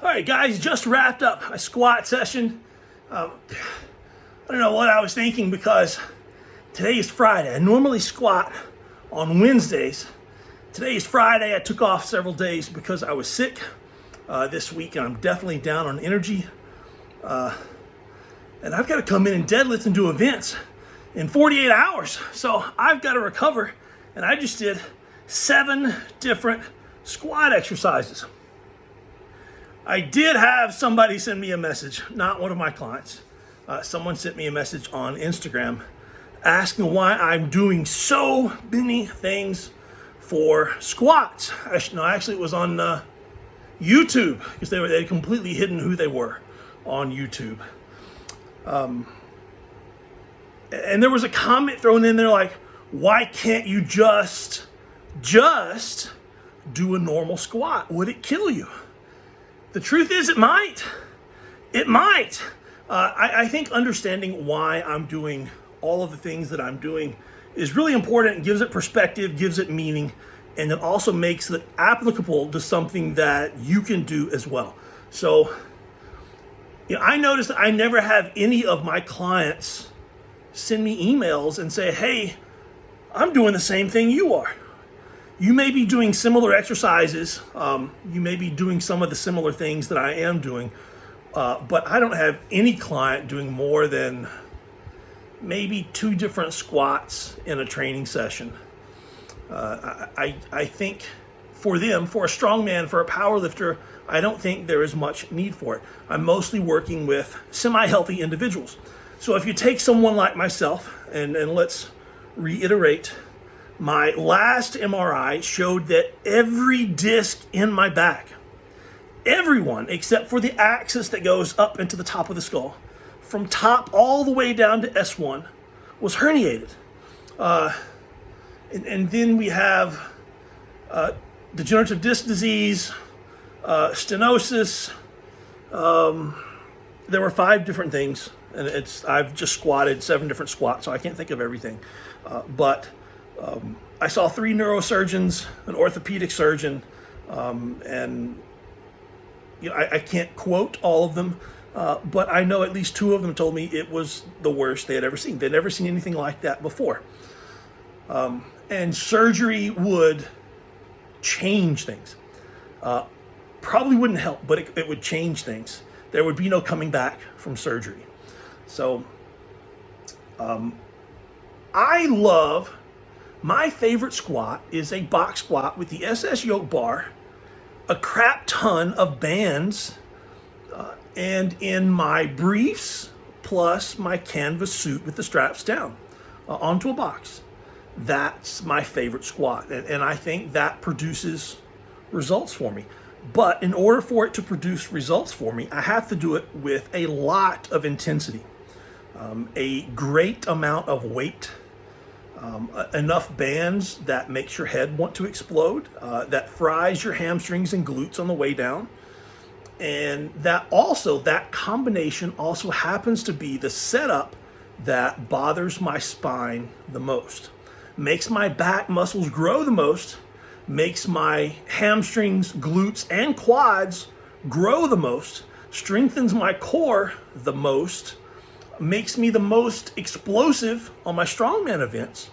All right, guys, just wrapped up a squat session. I don't know what I was thinking because today is Friday. I normally squat on Wednesdays. Today is Friday. I took off several days because I was sick this week, and I'm definitely down on energy. And I've got to come in and deadlift and do events in 48 hours. So I've got to recover, and I just did 7 different squat exercises. I did have somebody send me a message, not one of my clients. Someone sent me a message on Instagram asking why I'm doing so many things for squats. Actually, it was on YouTube because they'd completely hidden who they were on YouTube. And there was a comment thrown in there like, why can't you just do a normal squat? Would it kill you? The truth is it might. It might. I think understanding why I'm doing all of the things that I'm doing is really important. It gives it perspective, gives it meaning, and it also makes it applicable to something that you can do as well. So, I noticed that I never have any of my clients send me emails and say, hey, I'm doing the same thing you are. You may be doing similar exercises. You may be doing some of the similar things that I am doing. But I don't have any client doing more than maybe 2 different squats in a training session. I think for them, for a strongman, for a power lifter, I don't think there is much need for it. I'm mostly working with semi-healthy individuals. So if you take someone like myself, and let's reiterate, my last MRI showed that every disc in my back, everyone except for the axis that goes up into the top of the skull, from top all the way down to S1, was herniated. And then we have degenerative disc disease, stenosis. There were 5 different things, and I've just squatted 7 different squats, so I can't think of everything. But I saw 3 neurosurgeons, an orthopedic surgeon, and I can't quote all of them, but I know at least 2 of them told me it was the worst they had ever seen. They'd never seen anything like that before. And surgery would change things. Probably wouldn't help, but it would change things. There would be no coming back from surgery. So my favorite squat is a box squat with the SS yoke bar, a crap ton of bands, and in my briefs, plus my canvas suit with the straps down onto a box. That's my favorite squat, and I think that produces results for me. But in order for it to produce results for me, I have to do it with a lot of intensity, a great amount of weight, enough bands that makes your head want to explode, that fries your hamstrings and glutes on the way down. And that combination also happens to be the setup that bothers my spine the most, makes my back muscles grow the most, makes my hamstrings, glutes, and quads grow the most, strengthens my core the most, makes me the most explosive on my strongman events,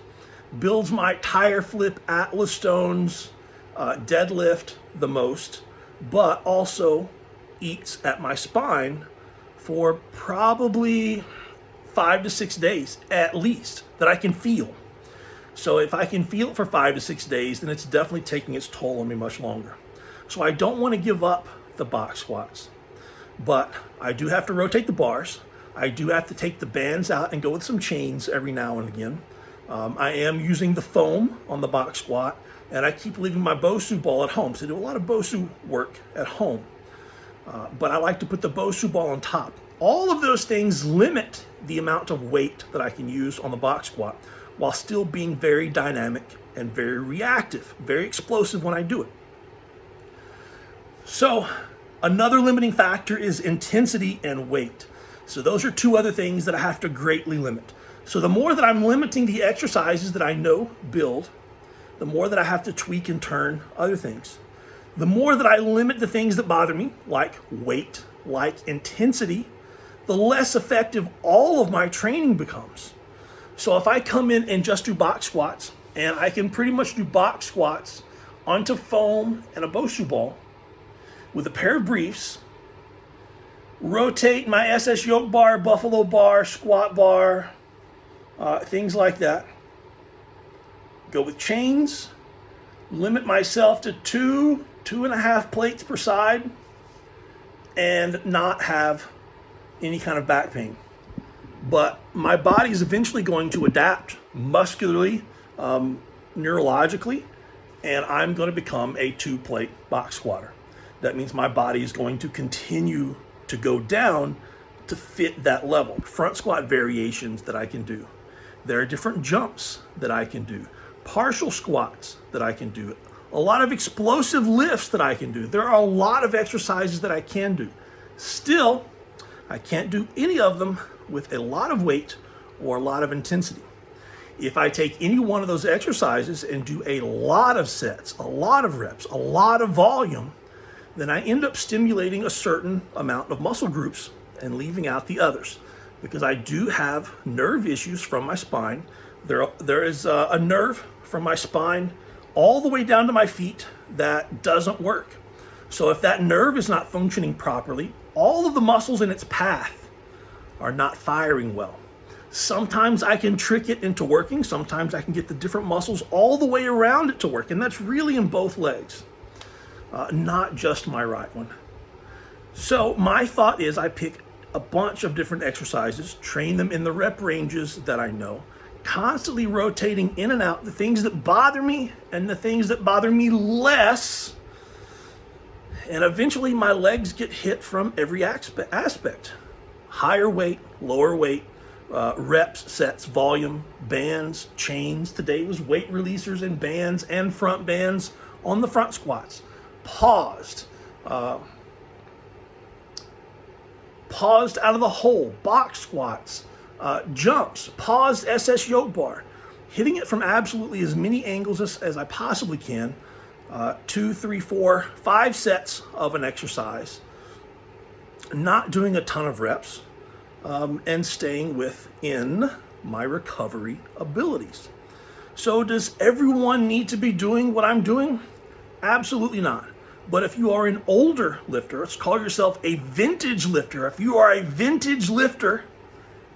builds my tire flip Atlas stones deadlift the most, but also eats at my spine for probably 5 to 6 days at least that I can feel. So if I can feel it for 5 to 6 days, then it's definitely taking its toll on me much longer. So I don't want to give up the box squats, but I do have to rotate the bars. I do have to take the bands out and go with some chains every now and again. I am using the foam on the box squat, and I keep leaving my Bosu ball at home. So I do a lot of Bosu work at home, but I like to put the Bosu ball on top. All of those things limit the amount of weight that I can use on the box squat while still being very dynamic and very reactive, very explosive when I do it. So another limiting factor is intensity and weight. So those are 2 other things that I have to greatly limit. So the more that I'm limiting the exercises that I know build, the more that I have to tweak and turn other things. The more that I limit the things that bother me, like weight, like intensity, the less effective all of my training becomes. So if I come in and just do box squats, and I can pretty much do box squats onto foam and a Bosu ball with a pair of briefs, rotate my SS yoke bar, buffalo bar, squat bar, things like that. Go with chains, limit myself to 2.5 plates per side, and not have any kind of back pain. But my body is eventually going to adapt muscularly, neurologically, and I'm going to become a 2-plate box squatter. That means my body is going to continue to go down to fit that level. Front squat variations that I can do. There are different jumps that I can do. Partial squats that I can do. A lot of explosive lifts that I can do. There are a lot of exercises that I can do. Still, I can't do any of them with a lot of weight or a lot of intensity. If I take any one of those exercises and do a lot of sets, a lot of reps, a lot of volume, then I end up stimulating a certain amount of muscle groups and leaving out the others. Because I do have nerve issues from my spine. There is a nerve from my spine all the way down to my feet that doesn't work. So if that nerve is not functioning properly, all of the muscles in its path are not firing well. Sometimes I can trick it into working. Sometimes I can get the different muscles all the way around it to work. And that's really in both legs, not just my right one. So my thought is I pick a bunch of different exercises, train them in the rep ranges that I know, constantly rotating in and out the things that bother me and the things that bother me less. And eventually my legs get hit from every aspect. Higher weight, lower weight, reps, sets, volume, bands, chains. Today was weight releasers and bands and front bands on the front squats. Paused out of the hole, box squats, jumps, paused SS yoke bar, hitting it from absolutely as many angles as I possibly can. 2, 3, 4, 5 sets of an exercise, not doing a ton of reps, and staying within my recovery abilities. So does everyone need to be doing what I'm doing? Absolutely not. But if you are an older lifter, let's call yourself a vintage lifter. If you are a vintage lifter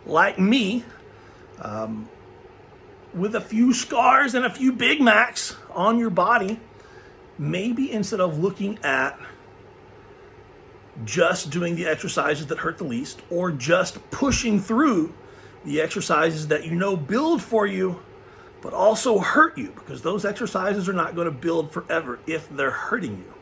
like me, with a few scars and a few Big Macs on your body, maybe instead of looking at just doing the exercises that hurt the least, or just pushing through the exercises that you know build for you, but also hurt you, because those exercises are not going to build forever if they're hurting you.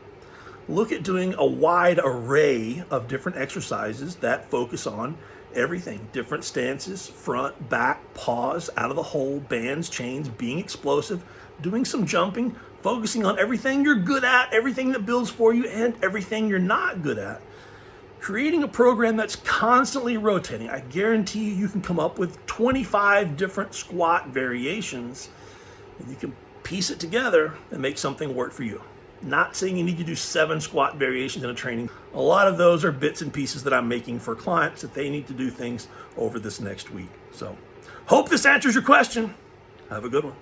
Look at doing a wide array of different exercises that focus on everything. Different stances, front, back, pause, out of the hole, bands, chains, being explosive, doing some jumping, focusing on everything you're good at, everything that builds for you, and everything you're not good at. Creating a program that's constantly rotating. I guarantee you can come up with 25 different squat variations, and you can piece it together and make something work for you. Not saying you need to do 7 squat variations in a training. A lot of those are bits and pieces that I'm making for clients that they need to do things over this next week. So, hope this answers your question. Have a good one.